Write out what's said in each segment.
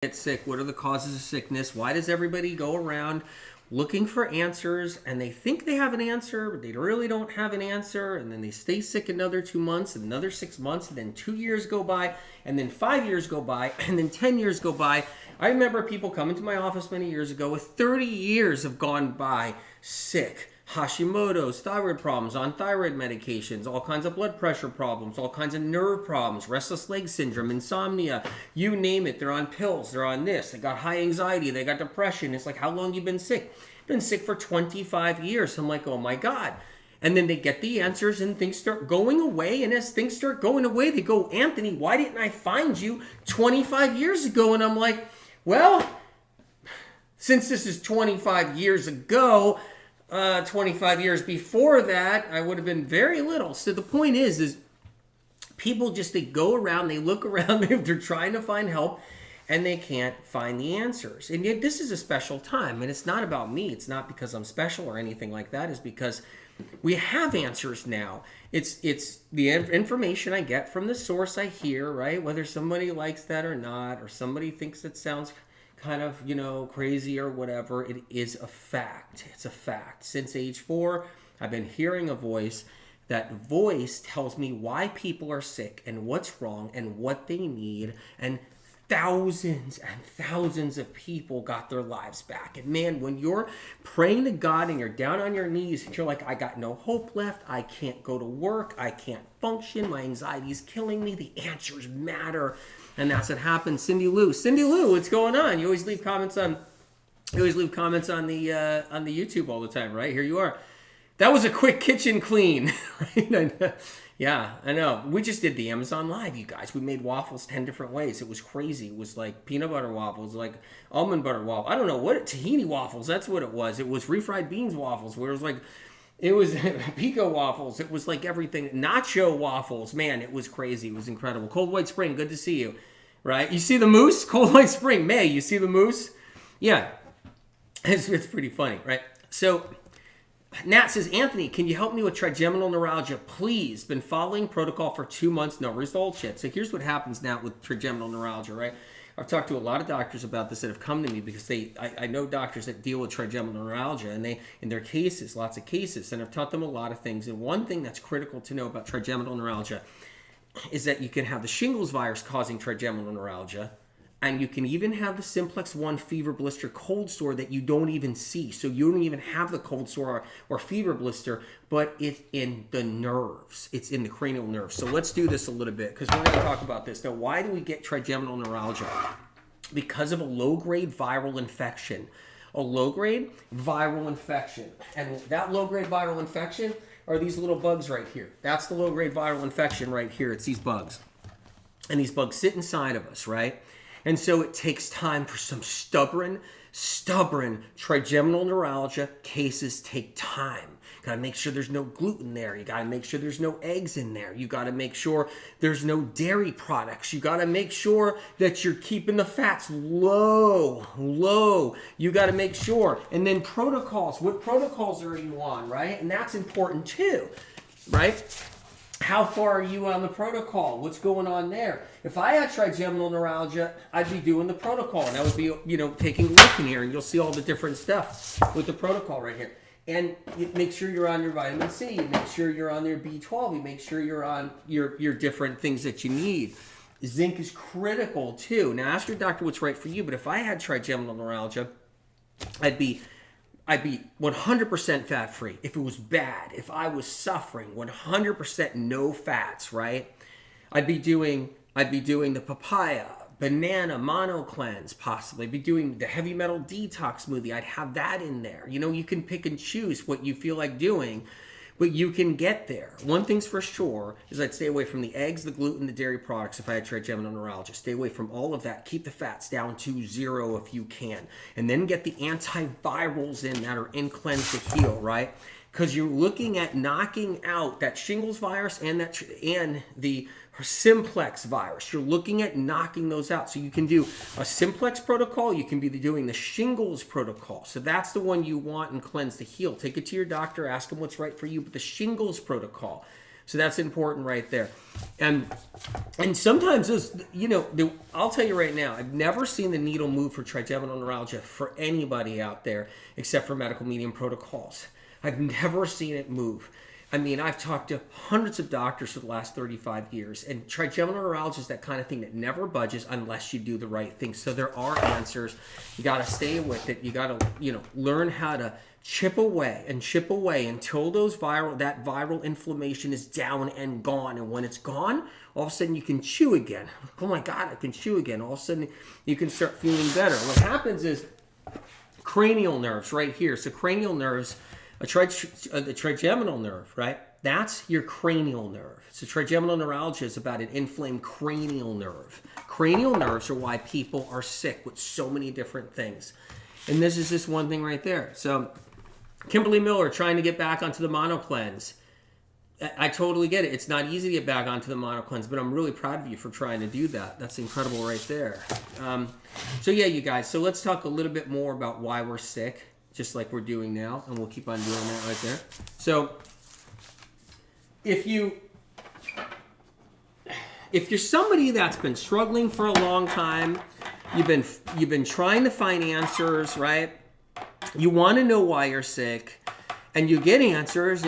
Get sick? What are the causes of sickness? Why does everybody go around looking for answers and they think they have an answer, but they really don't have an answer, and then they stay sick another 2 months and another 6 months, and then 2 years go by, and then 5 years go by, and then 10 years go by. I remember people coming to my office many years ago with 30 years have gone by sick. Hashimoto's, thyroid problems, on thyroid medications, all kinds of blood pressure problems, all kinds of nerve problems, restless leg syndrome, insomnia, you name it. They're on pills, they're on this, they got high anxiety, they got depression. It's like, how long you been sick? Been sick for 25 years. I'm like, oh my God. And then they get the answers and things start going away. And as things start going away, they go, Anthony, why didn't I find you 25 years ago? And I'm like, well, since this is 25 years ago, 25 years before that, I would have been very little. So the point is people just, they go around, they look around, they're trying to find help, and they can't find the answers. And yet this is a special time, and it's not about me. It's not because I'm special or anything like that. It's because we have answers now. It's the information I get from the source I hear, right? Whether somebody likes that or not, or somebody thinks it sounds kind of, crazy or whatever, it is a fact. It's a fact. Since age 4, I've been hearing a voice. That voice tells me why people are sick and what's wrong and what they need, and thousands and thousands of people got their lives back. And man, when you're praying to God and you're down on your knees and you're like, I got no hope left, I can't go to work, I can't function, my anxiety is killing me, the answers matter. And that's what happens. Cindy Lou, what's going on? You always leave comments on the YouTube all the time, right? Here you are. That was a quick kitchen clean, right? Yeah, I know. We just did the Amazon Live, you guys. We made waffles 10 different ways. It was crazy. It was like peanut butter waffles, like almond butter waffles. I don't know what, tahini waffles. That's what it was. It was refried beans waffles, where it was pico waffles. It was like everything. Nacho waffles. Man, it was crazy. It was incredible. Cold White Spring, good to see you. Right? You see the moose? Cold White Spring. May, you see the moose? Yeah. It's pretty funny, right? So Nat says, Anthony, can you help me with trigeminal neuralgia? Please. Been following protocol for 2 months. No results yet. So here's what happens now with trigeminal neuralgia, right? I've talked to a lot of doctors about this that have come to me because I know doctors that deal with trigeminal neuralgia, and they, in their cases, lots of cases, and I've taught them a lot of things. And one thing that's critical to know about trigeminal neuralgia is that you can have the shingles virus causing trigeminal neuralgia, and you can even have the simplex 1 fever blister cold sore that you don't even see. So you don't even have the cold sore or fever blister, but it's in the nerves. It's in the cranial nerves. So let's do this a little bit, because we're going to talk about this. Now, why do we get trigeminal neuralgia? Because of a low-grade viral infection. A low-grade viral infection. And that low-grade viral infection are these little bugs right here. That's the low-grade viral infection right here. It's these bugs. And these bugs sit inside of us, right? And so it takes time for some stubborn trigeminal neuralgia cases take time. Got to make sure there's no gluten there. You got to make sure there's no eggs in there. You got to make sure there's no dairy products. You got to make sure that you're keeping the fats low. You got to make sure. And then protocols. What protocols are you on, right? And that's important too, right? How far are you on the protocol? What's going on there? If I had trigeminal neuralgia, I'd be doing the protocol, and I would be, taking a look in here, and you'll see all the different stuff with the protocol right here. And you make sure you're on your vitamin C. You make sure you're on your B12. You make sure you're on your different things that you need. Zinc is critical too. Now, ask your doctor what's right for you. But if I had trigeminal neuralgia, I'd be 100% fat-free. If it was bad, if I was suffering, 100% no fats, right? I'd be doing the papaya, banana mono cleanse, possibly. I'd be doing the heavy metal detox smoothie. I'd have that in there. You can pick and choose what you feel like doing, but you can get there. One thing's for sure is I'd stay away from the eggs, the gluten, the dairy products if I had trigeminal neuralgia. Stay away from all of that. Keep the fats down to 0 if you can. And then get the antivirals in that are in Cleanse to Heal, right? Because you're looking at knocking out that shingles virus and the simplex virus. You're looking at knocking those out. So you can do a simplex protocol. You can be doing the shingles protocol. So that's the one you want in Cleanse to Heal. Take it to your doctor. Ask them what's right for you. But the shingles protocol. So that's important right there. And sometimes those, I'll tell you right now, I've never seen the needle move for trigeminal neuralgia for anybody out there except for medical medium protocols. I've never seen it move. I mean, I've talked to hundreds of doctors for the last 35 years, and trigeminal neuralgia is that kind of thing that never budges unless you do the right thing. So there are answers. You got to stay with it. You got to, learn how to chip away until that viral inflammation is down and gone. And when it's gone, all of a sudden you can chew again. Oh my God, I can chew again. All of a sudden you can start feeling better. What happens is cranial nerves right here. So cranial nerves, the trigeminal nerve, right? That's your cranial nerve. So trigeminal neuralgia is about an inflamed cranial nerve. Cranial nerves are why people are sick with so many different things. And this is just one thing right there. So Kimberly Miller trying to get back onto the monocleanse. I totally get it. It's not easy to get back onto the monocleanse, but I'm really proud of you for trying to do that. That's incredible right there. So yeah, you guys. So let's talk a little bit more about why we're sick, just like we're doing now, and we'll keep on doing that right there. So if you're somebody that's been struggling for a long time, you've been trying to find answers, right? You want to know why you're sick, and you get answers,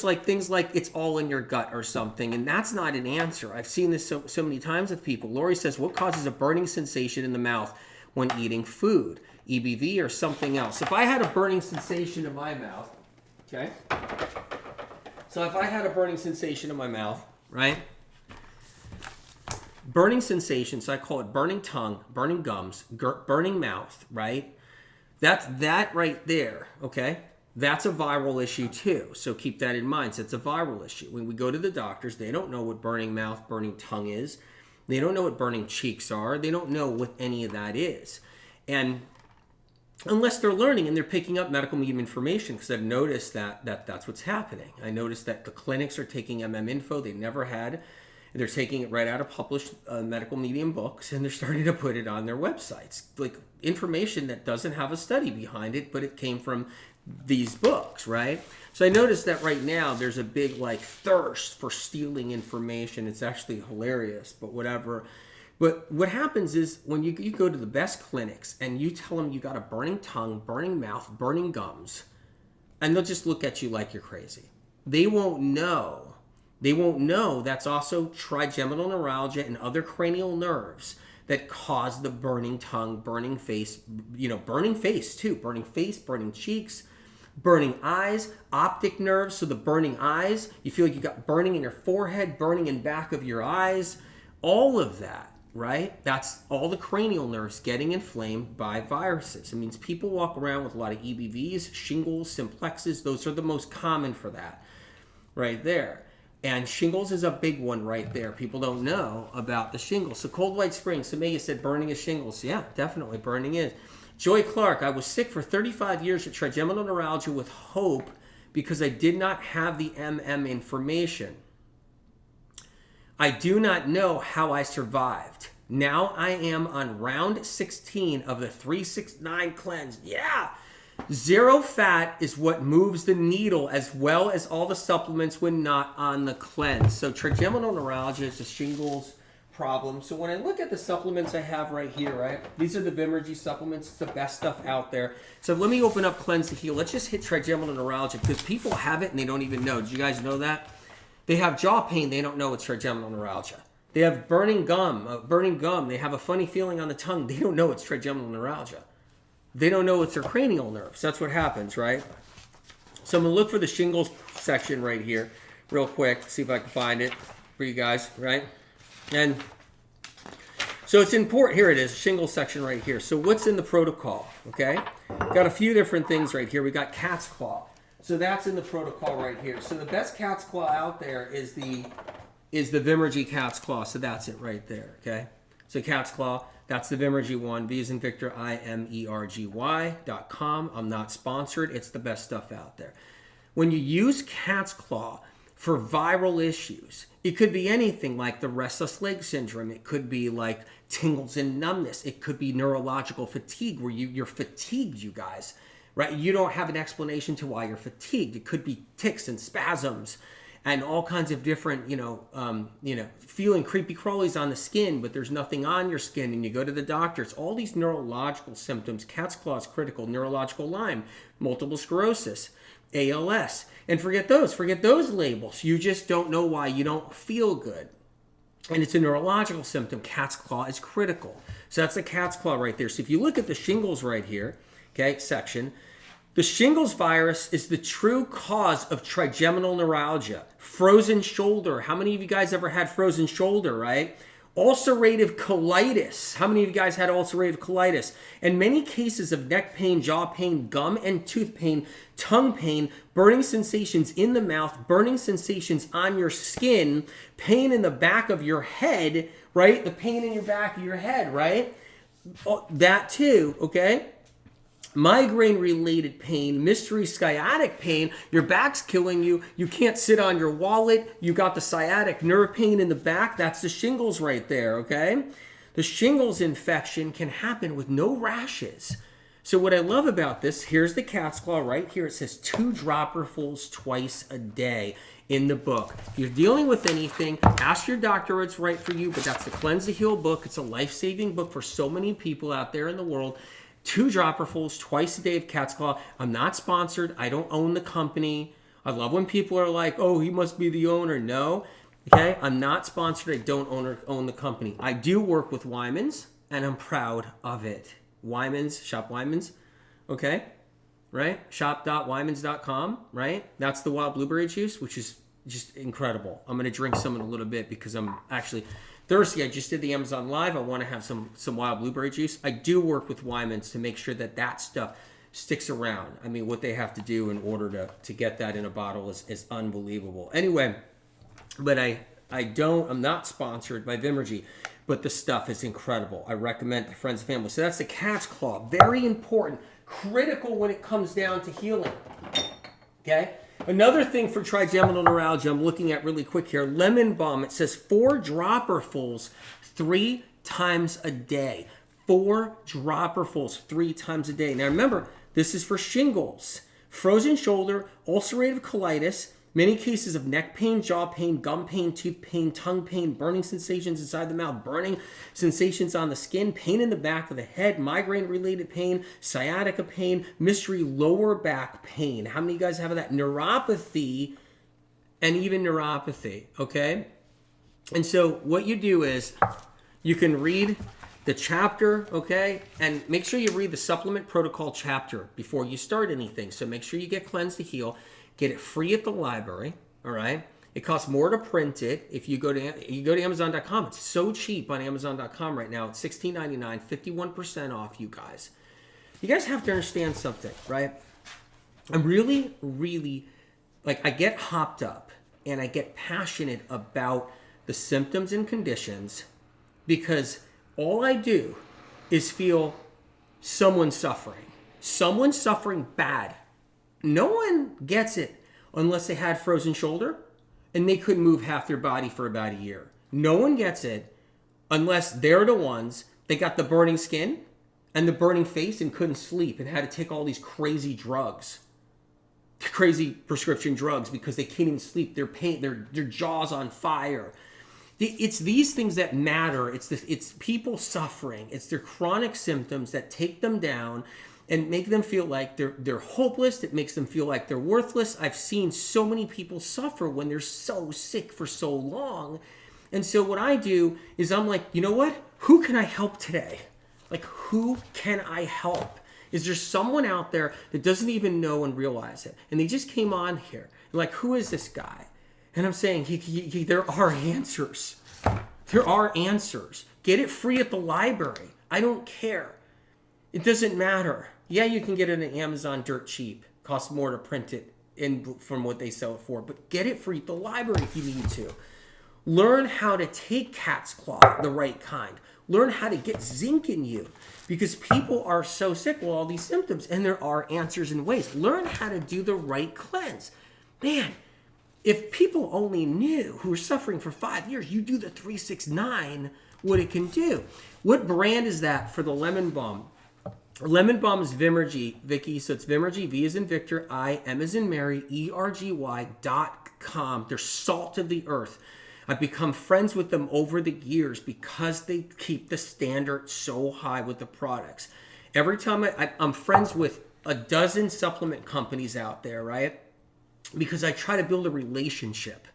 like things like it's all in your gut or something, and that's not an answer. I've seen this so many times with people. Lori says, what causes a burning sensation in the mouth when eating food? EBV or something else. If I had a burning sensation in my mouth, okay? So if I had a burning sensation in my mouth, right? Burning sensation, so I call it burning tongue, burning gums, burning mouth, right? That right there, okay? That's a viral issue too. So keep that in mind. So it's a viral issue. When we go to the doctors, they don't know what burning mouth, burning tongue is. They don't know what burning cheeks are. They don't know what any of that is. And unless they're learning and they're picking up medical medium information, because I've noticed that's what's happening. I noticed that the clinics are taking info they never had. They're taking it right out of published medical medium books, and they're starting to put it on their websites. Like information that doesn't have a study behind it, but it came from these books, right? So I noticed that right now there's a big thirst for stealing information. It's actually hilarious, but whatever. But what happens is when you go to the best clinics and you tell them you got a burning tongue, burning mouth, burning gums, and they'll just look at you like you're crazy. They won't know that's also trigeminal neuralgia and other cranial nerves that cause the burning tongue, burning face, burning face too, burning face, burning cheeks, burning eyes, optic nerves. So the burning eyes, you feel like you got burning in your forehead, burning in back of your eyes, all of that, right? That's all the cranial nerves getting inflamed by viruses. It means people walk around with a lot of EBVs, shingles, simplexes. Those are the most common for that right there. And shingles is a big one right there. People don't know about the shingles. So cold white springs. So Megan said burning is shingles. Yeah, definitely burning is. Joy Clark, I was sick for 35 years with trigeminal neuralgia with hope because I did not have the information. I do not know how I survived. Now I am on round 16 of the 369 cleanse. Yeah. Zero fat is what moves the needle as well as all the supplements when not on the cleanse. So trigeminal neuralgia is a shingles problem. So when I look at the supplements I have right here, right? These are the Vimergy supplements. It's the best stuff out there. So let me open up Cleanse to Heal. Let's just hit trigeminal neuralgia because people have it and they don't even know. Did you guys know that? They have jaw pain. They don't know it's trigeminal neuralgia. They have burning gum. They have a funny feeling on the tongue. They don't know it's trigeminal neuralgia. They don't know it's their cranial nerves. That's what happens, right? So I'm going to look for the shingles section right here real quick, see if I can find it for you guys, right? And so it's important. Here it is, shingles section right here. So what's in the protocol, okay? Got a few different things right here. We got cat's claw. So that's in the protocol right here. So the best cat's claw out there is the Vimergy cat's claw. So that's it right there, okay? So cat's claw. That's the Vimergy one, V as in Victor, IMERGY.com. I'm not sponsored. It's the best stuff out there. When you use cat's claw for viral issues, it could be anything like the restless leg syndrome. It could be like tingles and numbness. It could be neurological fatigue where you're fatigued, you guys, right? You don't have an explanation to why you're fatigued. It could be tics and spasms. and all kinds of different, feeling creepy crawlies on the skin, but there's nothing on your skin, and you go to the doctor. It's all these neurological symptoms. Cat's claw is critical. Neurological Lyme, multiple sclerosis, ALS. And forget those labels. You just don't know why you don't feel good. And it's a neurological symptom. Cat's claw is critical. So that's the cat's claw right there. So if you look at the shingles right here, okay, section, the shingles virus is the true cause of trigeminal neuralgia, frozen shoulder. How many of you guys ever had frozen shoulder, right? Ulcerative colitis. How many of you guys had ulcerative colitis? And many cases of neck pain, jaw pain, gum and tooth pain, tongue pain, burning sensations in the mouth, burning sensations on your skin, pain in the back of your head, right? The pain in your back of your head, right? That too, okay? Migraine-related pain, mystery sciatic pain, your back's killing you, you can't sit on your wallet, you got the sciatic nerve pain in the back, that's the shingles right there, okay? The shingles infection can happen with no rashes. So what I love about this, here's the cat's claw right here. It says 2 dropperfuls twice a day in the book. If you're dealing with anything, ask your doctor it's right for you, but that's the Cleanse to Heal book. It's a life-saving book for so many people out there in the world. 2 dropperfuls twice a day of cat's claw. I'm not sponsored. I don't own the company. I love when people are like, oh, he must be the owner. No. Okay, I'm not sponsored. I don't own the company. I do work with Wyman's, and I'm proud of it. Wyman's, shop Wyman's, okay, right? Shop.wymans.com, right? That's the wild blueberry juice, which is just incredible. I'm going to drink some in a little bit because I'm actually thirsty. I just did the Amazon Live. I want to have some wild blueberry juice. I do work with Wyman's to make sure that stuff sticks around. I mean, what they have to do in order to get that in a bottle is unbelievable. Anyway, but I'm not sponsored by Vimergy, but the stuff is incredible. I recommend it to friends and family. So that's the cat's claw. Very important, critical when it comes down to healing. Okay? Another thing for trigeminal neuralgia, I'm looking at really quick here, lemon balm. It says 4 dropperfuls 3 times a day. 4 dropperfuls 3 times a day. Now remember, this is for shingles, frozen shoulder, ulcerative colitis, many cases of neck pain, jaw pain, gum pain, tooth pain, tongue pain, burning sensations inside the mouth, burning sensations on the skin, pain in the back of the head, migraine-related pain, sciatica pain, mystery lower back pain. How many of you guys have that? Neuropathy and even neuropathy, okay? And so what you do is you can read the chapter, okay? And make sure you read the supplement protocol chapter before you start anything. So make sure you get Cleanse to Heal. Get it free at the library, all right? It costs more to print it. If you go to Amazon.com, it's so cheap on Amazon.com right now. It's $16.99, 51% off, you guys. You guys have to understand something, right? I'm really, really, I get hopped up and I get passionate about the symptoms and conditions because all I do is feel someone suffering bad. No one gets it unless they had frozen shoulder and they couldn't move half their body for about a year. No one gets it unless they're the ones that got the burning skin and the burning face and couldn't sleep and had to take all these crazy drugs, crazy prescription drugs because they can't even sleep. Their pain, their jaw's on fire. It's these things that matter. It's people suffering. It's their chronic symptoms that take them down and make them feel like they're hopeless. It makes them feel like they're worthless. I've seen so many people suffer when they're so sick for so long. And so what I do is I'm like, you know what? Who can I help today? Like, who can I help? Is there someone out there that doesn't even know and realize it? And they just came on here. Like, who is this guy? And I'm saying, there are answers. There are answers. Get it free at the library. I don't care. It doesn't matter. Yeah, you can get it on Amazon dirt cheap. Costs more to print it from what they sell it for. But get it free at the library if you need to. Learn how to take cat's claw, the right kind. Learn how to get zinc in you. Because people are so sick with all these symptoms. And there are answers and ways. Learn how to do the right cleanse. Man, if people only knew who are suffering for 5 years, you do the 369, what it can do. What brand is that for the lemon balm? Lemon balm is Vimergy, Vicky. So it's Vimergy, V as in Victor, I, M as in Mary, ERGY.com. become, they're salt of the earth. I've become friends with them over the years because they keep the standard so high with the products. Every time I'm friends with a dozen supplement companies out there, right? Because I try to build a relationship.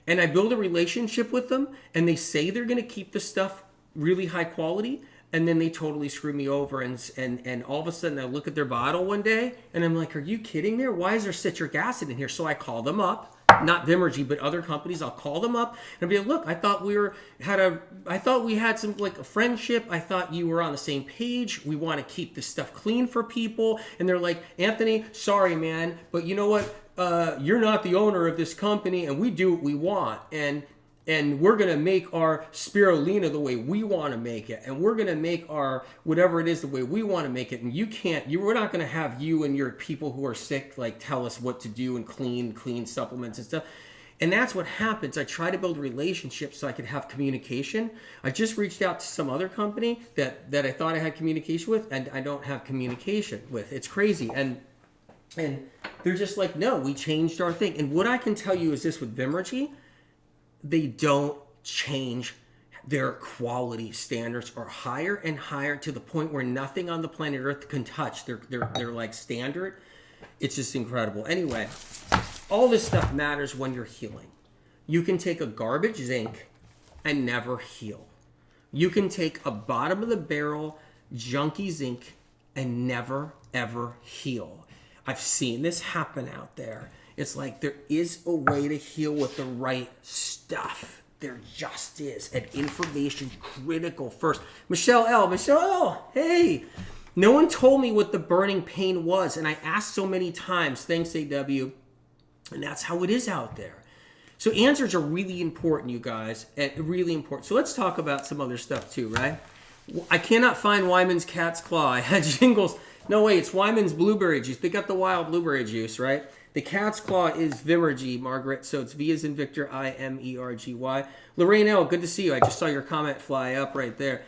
And I build a relationship with them, and they say they're going to keep the stuff really high quality, and then they totally screw me over. And all of a sudden, I look at their bottle one day, and I'm like, are you kidding me? Why is there citric acid in here? So I call them up. Not Vimergy, but other companies. I'll call them up and be like, look, I thought we had some like a friendship. I thought you were on the same page. We want to keep this stuff clean for people. And they're like, Anthony, sorry, man, but you know what? You're not the owner of this company, and we do what we want. And we're going to make our spirulina the way we want to make it. And we're going to make our whatever it is the way we want to make it. And we're not going to have you and your people who are sick like tell us what to do and clean supplements and stuff. And that's what happens. I try to build relationships so I could have communication. I just reached out to some other company that I thought I had communication with, and I don't have communication with. It's crazy. And they're just like, no, we changed our thing. And what I can tell you is this with Vimergy, they don't change. Their quality standards are higher and higher to the point where nothing on the planet Earth can touch. They're like standard. It's just incredible. Anyway, all this stuff matters when you're healing. You can take a garbage zinc and never heal. You can take a bottom of the barrel junky zinc and never ever heal. I've seen this happen out there. It's like there is a way to heal with the right stuff. There just is. And information critical first. Michelle L, hey. No one told me what the burning pain was, and I asked so many times. Thanks, AW. And that's how it is out there. So answers are really important, you guys. Really important. So let's talk about some other stuff too, right? I cannot find Wyman's cat's claw. I had jingles. No, wait, it's Wyman's blueberry juice. They got the wild blueberry juice, right? The cat's claw is Vimergy, Margaret. So it's V as in Victor, I-M-E-R-G-Y. Lorraine L, good to see you. I just saw your comment fly up right there.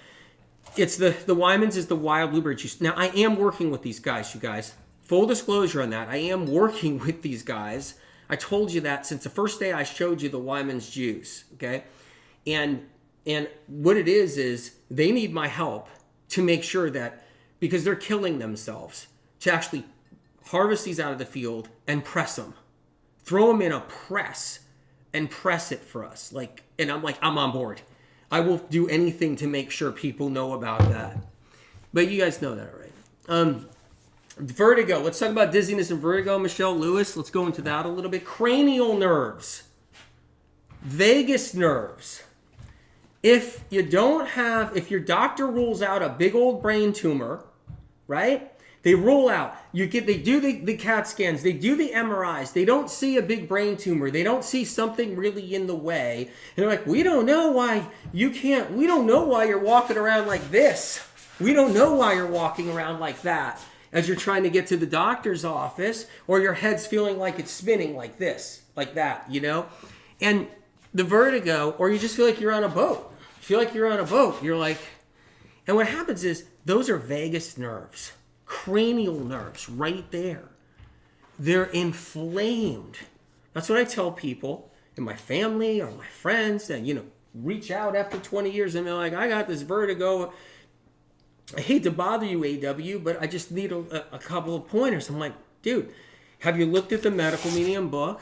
It's the Wyman's is the wild blueberry juice. Now, I am working with these guys, you guys. Full disclosure on that. I am working with these guys. I told you that since the first day I showed you the Wyman's juice, okay? And what it is they need my help to make sure that, because they're killing themselves, to actually harvest these out of the field and press them. Throw them in a press and press it for us. And I'm on board. I will do anything to make sure people know about that. But you guys know that already. Vertigo. Let's talk about dizziness and vertigo. Michelle Lewis. Let's go into that a little bit. Cranial nerves. Vagus nerves. If your doctor rules out a big old brain tumor, right? They rule out. They do the CAT scans. They do the MRIs. They don't see a big brain tumor. They don't see something really in the way. And they're like, we don't know why you're walking around like this. We don't know why you're walking around like that as you're trying to get to the doctor's office, or your head's feeling like it's spinning like this, like that, And the vertigo, or you just feel like you're on a boat. You're like, and what happens is those are vagus nerves. Cranial nerves right there. They're inflamed. That's what I tell people in my family or my friends that, reach out after 20 years and they're like, I got this vertigo. I hate to bother you, AW, but I just need a couple of pointers. I'm like, dude, have you looked at the medical medium book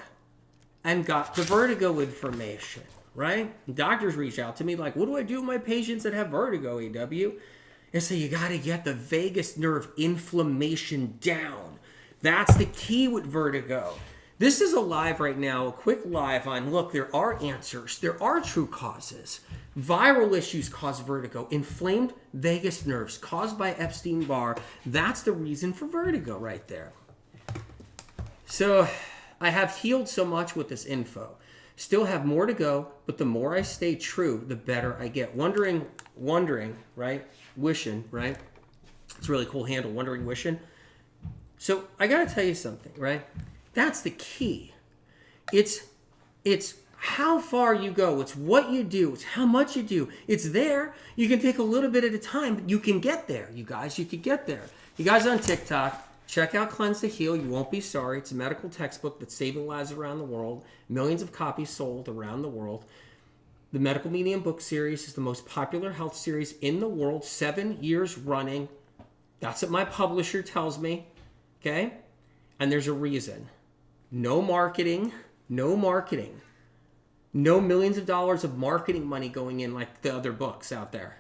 and got the vertigo information, right? Doctors reach out to me like, what do I do with my patients that have vertigo, AW? And so you got to get the vagus nerve inflammation down. That's the key with vertigo. This is a live right now, a quick live on, look, there are answers. There are true causes. Viral issues cause vertigo. Inflamed vagus nerves caused by Epstein Barr. That's the reason for vertigo right there. So I have healed so much with this info. Still have more to go, but the more I stay true, the better I get. Wondering, right? Wishing, right? It's a really cool handle, wondering, wishing. So I got to tell you something, right? That's the key. It's how far you go. It's what you do. It's how much you do. It's there. You can take a little bit at a time, but you can get there, you guys. You can get there. You guys on TikTok, Check out Cleanse to Heal. You won't be sorry. It's a medical textbook that's saving lives around the world. Millions of copies sold around the world. The Medical Medium book series is the most popular health series in the world, 7 years running. That's what my publisher tells me. Okay? And there's a reason. No marketing. No marketing. No millions of dollars of marketing money going in like the other books out there.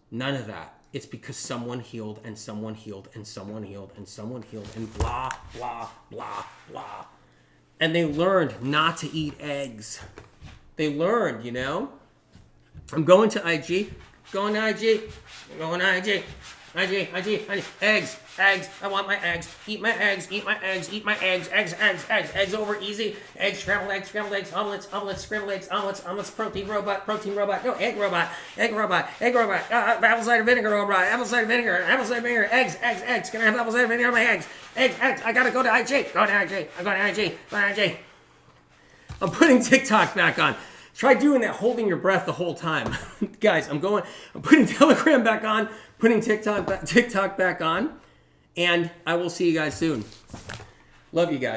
None of that. It's because someone healed and someone healed and someone healed and someone healed and blah, blah, blah, blah. And they learned not to eat eggs. They learned, you know. I'm going to IG. Going to IG. Going to IG. IG. Eggs. I want my eggs. Eat my eggs. Eat my eggs. Eat my eggs. Eggs over easy. Eggs, scrambled eggs, omelets, scrambled eggs, omelets, protein robot. No, egg robot. Apple cider vinegar robot. Apple cider vinegar. Eggs. Can I have apple cider vinegar on my eggs? Eggs. I gotta go to IG. I'm going to IG. I'm putting TikTok back on. Try doing that, holding your breath the whole time. Guys, I'm putting Telegram back on, putting TikTok back on, and I will see you guys soon. Love you guys.